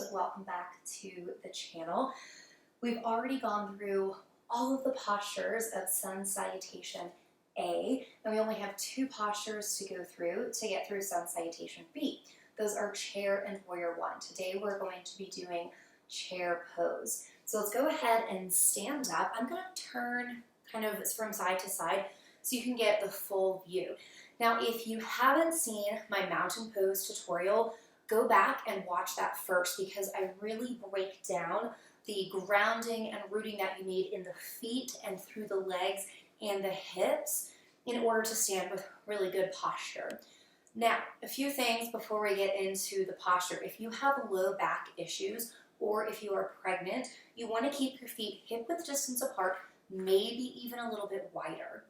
and welcome back to the channel. We've already gone through all of the postures of Sun Salutation A, and we only have two postures to go through to get through Sun Salutation B. Those are chair and warrior one. Today we're going to be doing chair pose. So let's go ahead and stand up. I'm going to turn kind of from side to side so you can get the full view. Now, if you haven't seen my mountain pose tutorial, go back and watch that first because I really break down the grounding and rooting that you need in the feet and through the legs and the hips in order to stand with really good posture. Now, a few things before we get into the posture. If you have low back issues or if you are pregnant, you want to keep your feet hip-width distance apart, maybe even a little bit wider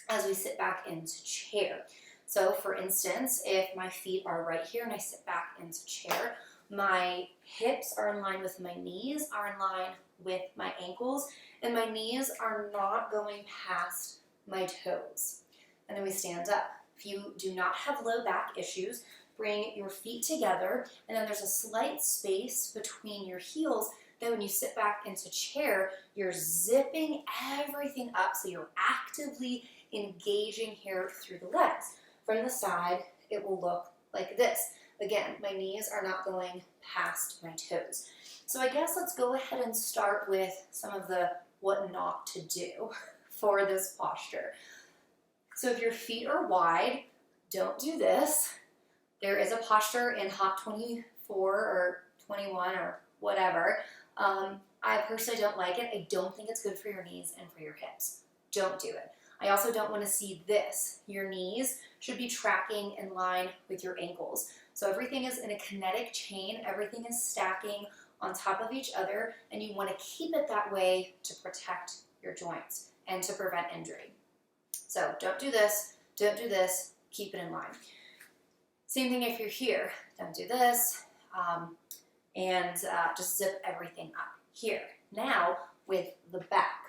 as we sit back into chair. So for instance, if my feet are right here and I sit back into chair, my hips are in line with my knees, are in line with my ankles, and my knees are not going past my toes. And then we stand up. If you do not have low back issues, bring your feet together, and then there's a slight space between your heels. Then when you sit back into chair, you're zipping everything up, so you're actively engaging here through the legs. From the side, it will look like this. Again, my knees are not going past my toes. So I guess let's go ahead and start with some of the what not to do for this posture. So if your feet are wide, don't do this. There is a posture in Hop 24 or 21 or whatever. I personally don't like it. I don't think it's good for your knees and for your hips. Don't do it. I also don't want to see this. Your knees should be tracking in line with your ankles. So everything is in a kinetic chain, everything is stacking on top of each other, and you want to keep it that way to protect your joints and to prevent injury. So don't do this, keep it in line. Same thing if you're here, don't do this, and just zip everything up here. Now with the back.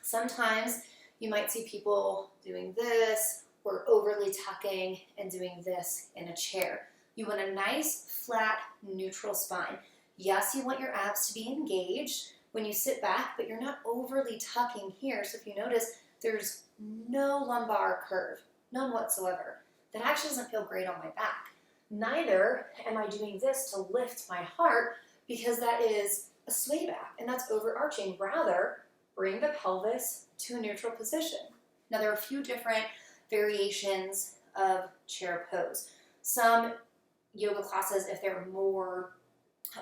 Sometimes you might see people doing this or overly tucking and doing this in a chair. You want a nice, flat, neutral spine. Yes, you want your abs to be engaged when you sit back, but you're not overly tucking here. So if you notice, there's no lumbar curve, none whatsoever. That actually doesn't feel great on my back. Neither am I doing this to lift my heart because that is a sway back and that's overarching. Rather, bring the pelvis to a neutral position. Now there are a few different variations of chair pose. Some yoga classes, if they're more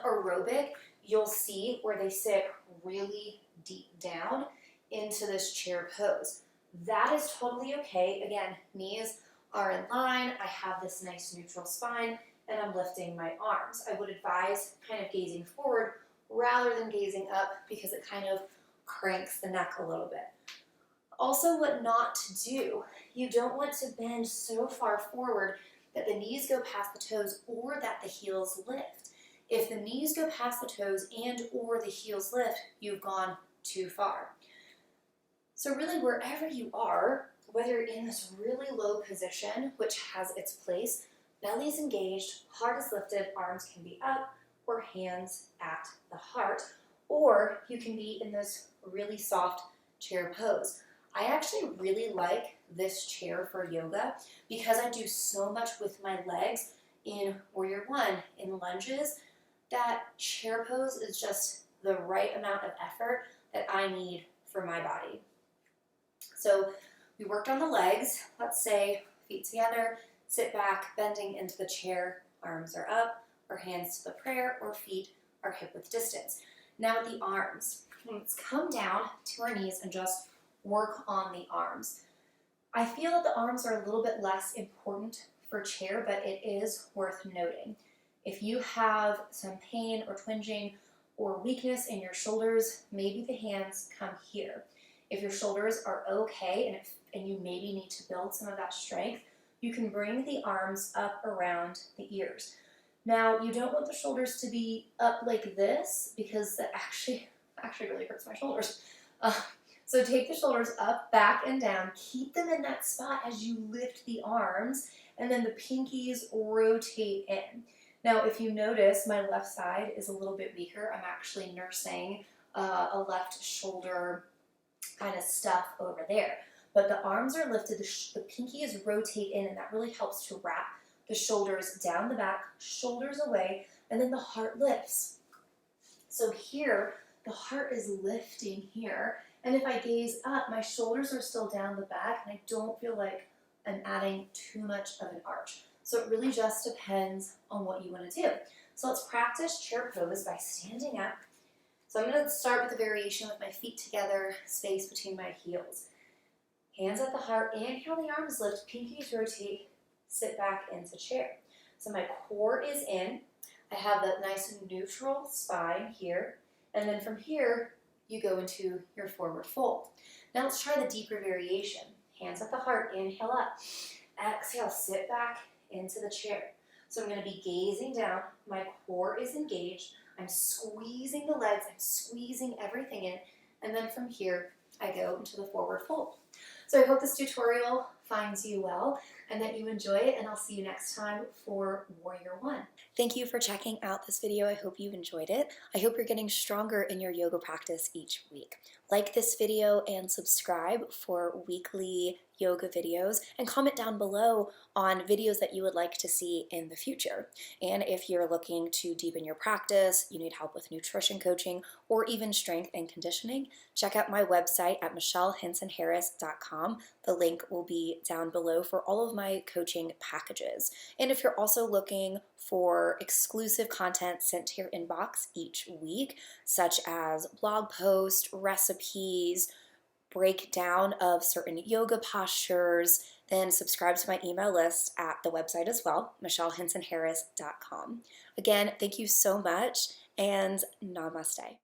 aerobic, you'll see where they sit really deep down into this chair pose. That is totally okay. Again, knees are in line, I have this nice neutral spine, and I'm lifting my arms. I would advise kind of gazing forward rather than gazing up because it kind of cranks the neck a little bit. Also, what not to do. You don't want to bend so far forward that the knees go past the toes or that the heels lift. If the knees go past the toes and or the heels lift, you've gone too far. So really, wherever you are, whether you're in this really low position, which has its place, belly's engaged, heart is lifted, arms can be up, or hands at the heart, or you can be in this really soft chair pose. I actually really like this chair for yoga because I do so much with my legs in warrior one, in lunges. That chair pose is just the right amount of effort that I need for my body. So we worked on the legs. Let's say feet together, sit back, bending into the chair, arms are up, or hands to the prayer, or feet are hip-width distance. Now with the arms, let's come down to our knees and just work on the arms. I feel that the arms are a little bit less important for chair, but it is worth noting. If you have some pain or twinging or weakness in your shoulders, maybe the hands come here. If your shoulders are okay and you maybe need to build some of that strength, you can bring the arms up around the ears. Now, you don't want the shoulders to be up like this because that actually really hurts my shoulders. So take the shoulders up, back, and down. Keep them in that spot as you lift the arms, and then the pinkies rotate in. Now, if you notice, my left side is a little bit weaker. I'm actually nursing a left shoulder kind of stuff over there. But the arms are lifted, the pinky is rotate in, and that really helps to wrap the shoulders down the back, shoulders away, and then the heart lifts. So here, the heart is lifting here, and if I gaze up, my shoulders are still down the back, and I don't feel like I'm adding too much of an arch. So it really just depends on what you want to do. So let's practice chair pose by standing up. So I'm going to start with the variation with my feet together, space between my heels. Hands at the heart, inhale, the arms lift, pinkies rotate, sit back into chair. So my core is in. I have that nice neutral spine here. And then from here, you go into your forward fold. Now let's try the deeper variation. Hands at the heart, inhale up. Exhale, sit back into the chair. So I'm going to be gazing down. My core is engaged. I'm squeezing the legs. I'm squeezing everything in. And then from here, I go into the forward fold. So I hope this tutorial finds you well and that you enjoy it, and I'll see you next time for Warrior One. Thank you for checking out this video. I hope you enjoyed it. I hope you're getting stronger in your yoga practice each week. Like this video and subscribe for weekly yoga videos, and comment down below on videos that you would like to see in the future. And if you're looking to deepen your practice, you need help with nutrition coaching, or even strength and conditioning, check out my website at michellehinsonharris.com. The link will be down below for all of my coaching packages. And if you're also looking for exclusive content sent to your inbox each week, such as blog posts, recipes, breakdown of certain yoga postures, then subscribe to my email list at the website as well, michellehinsonharris.com. Again, thank you so much, and namaste.